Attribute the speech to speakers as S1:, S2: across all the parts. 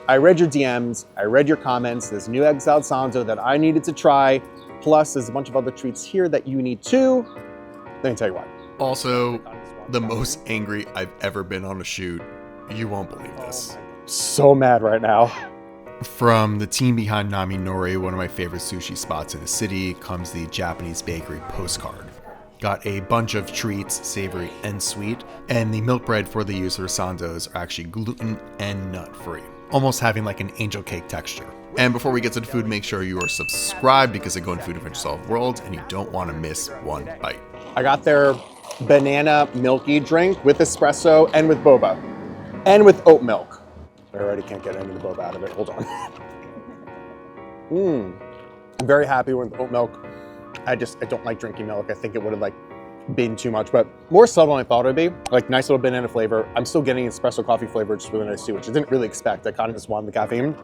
S1: I read your DMs, I read your comments. There's new egg salad Sandos that I needed to try. Plus, there's a bunch of other treats here that you need too. Let me tell you what.
S2: Also, the most angry I've ever been on a shoot. You won't believe this.
S1: So mad right now.
S2: From the team behind Nami Nori, one of my favorite sushi spots in the city, comes the Japanese bakery Postcard. Got a bunch of treats, savory and sweet, and the milk bread for the use of Sandos are actually gluten and nut free, almost having like an angel cake texture. And before we get to the food, make sure you are subscribed because I go in Food Adventure Solved World and you don't want to miss one bite.
S1: I got their banana milky drink with espresso and with boba and with oat milk. I already can't get any of the boba out of it. Hold on. I'm very happy with oat milk. I don't like drinking milk. I think it would have like been too much, but more subtle than I thought it would be. Like nice little banana flavor. I'm still getting espresso coffee flavor, which is really nice too, which I didn't really expect. I kind of just wanted the caffeine.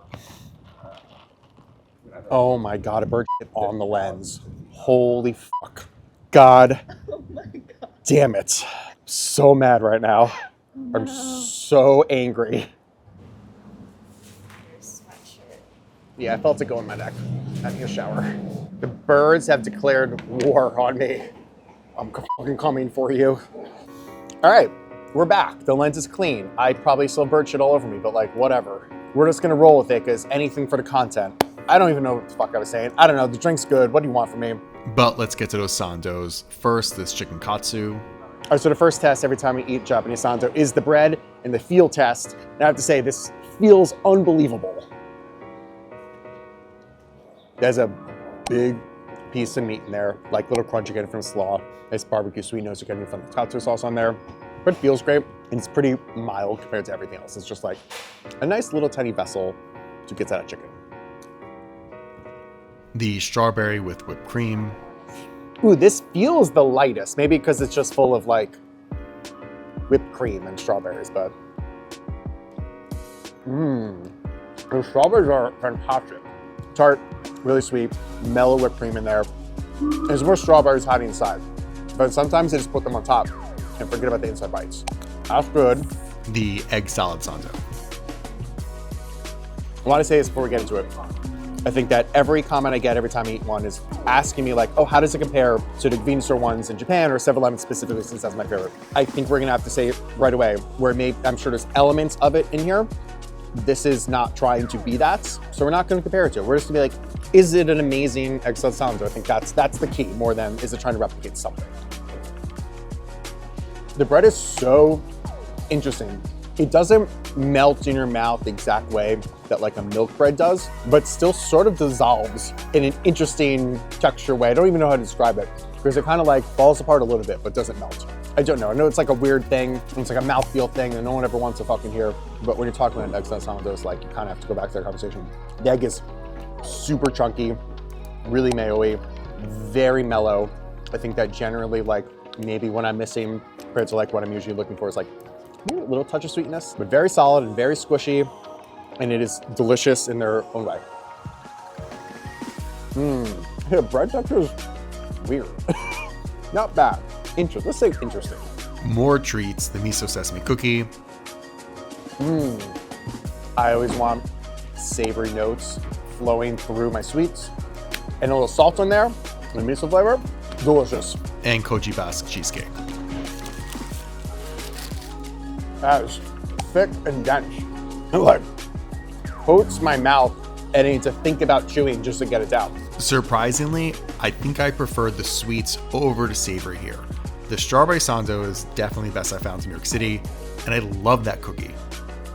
S1: Oh my God, it burnt on the lens. Holy fuck. God. Oh my God. Damn it. I'm so mad right now. No. I'm so angry. Yeah, I felt it go in my neck. Having a shower. The birds have declared war on me. I'm fucking coming for you. All right, we're back. The lens is clean. I probably still bird shit all over me, but like, whatever. We're just gonna roll with it because anything for the content. I don't even know what the fuck I was saying. I don't know, the drink's good. What do you want from me?
S2: But let's get to those Sandos. First, this chicken katsu.
S1: All right, so the first test every time we eat Japanese Sando is the bread and the feel test. And I have to say, this feels unbelievable. There's a big piece of meat in there, like little crunch you get from slaw. Nice barbecue sweet notes you're getting from the katsu sauce on there. But it feels great, and it's pretty mild compared to everything else. It's just like a nice little tiny vessel to get to that chicken.
S2: The strawberry with whipped cream.
S1: Ooh, this feels the lightest. Maybe because it's just full of like whipped cream and strawberries, but the strawberries are fantastic. Tart, really sweet, mellow whipped cream in there. There's more strawberries hiding inside, but sometimes they just put them on top and forget about the inside bites. That's good.
S2: The egg salad Sando.
S1: I want to say this before we get into it. I think that every comment I get every time I eat one is asking me like, oh, how does it compare to the convenience store ones in Japan or 7-Eleven specifically, since that's my favorite. I think we're gonna have to say it right away, where I'm sure there's elements of it in here. This is not trying to be that, so we're not gonna compare it to it. We're just gonna be like, is it an amazing egg salad Sando? I think that's the key, more than is it trying to replicate something. The bread is so interesting. It doesn't melt in your mouth the exact way that like a milk bread does, but still sort of dissolves in an interesting texture way. I don't even know how to describe it because it kind of like falls apart a little bit, but doesn't melt. I don't know. I know it's like a weird thing. It's like a mouthfeel thing that no one ever wants to fucking hear. But when you're talking about egg salad Sandos, like you kind of have to go back to that conversation. The egg is super chunky, really mayo-y, very mellow. I think that generally like maybe when I'm missing compared to like what I'm usually looking for is like a little touch of sweetness, but very solid and very squishy, and it is delicious in their own way. The bread texture is weird. Not bad. Let's say interesting.
S2: More treats, the miso sesame cookie.
S1: I always want savory notes flowing through my sweets, and a little salt in there, the miso flavor, delicious.
S2: And koji basque cheesecake.
S1: That is thick and dense. It like coats my mouth and I need to think about chewing just to get it down.
S2: Surprisingly, I think I prefer the sweets over the savory here. The strawberry Sando is definitely the best I found in New York City, and I love that cookie.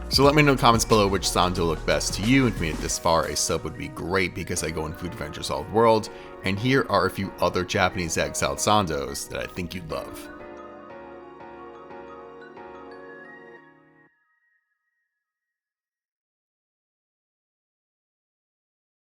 S2: So let me know in the comments below which Sando looked best to you, and if you made it this far, a sub would be great because I go in Food Adventure Solved World, and here are a few other Japanese egg salad Sandos that I think you'd love.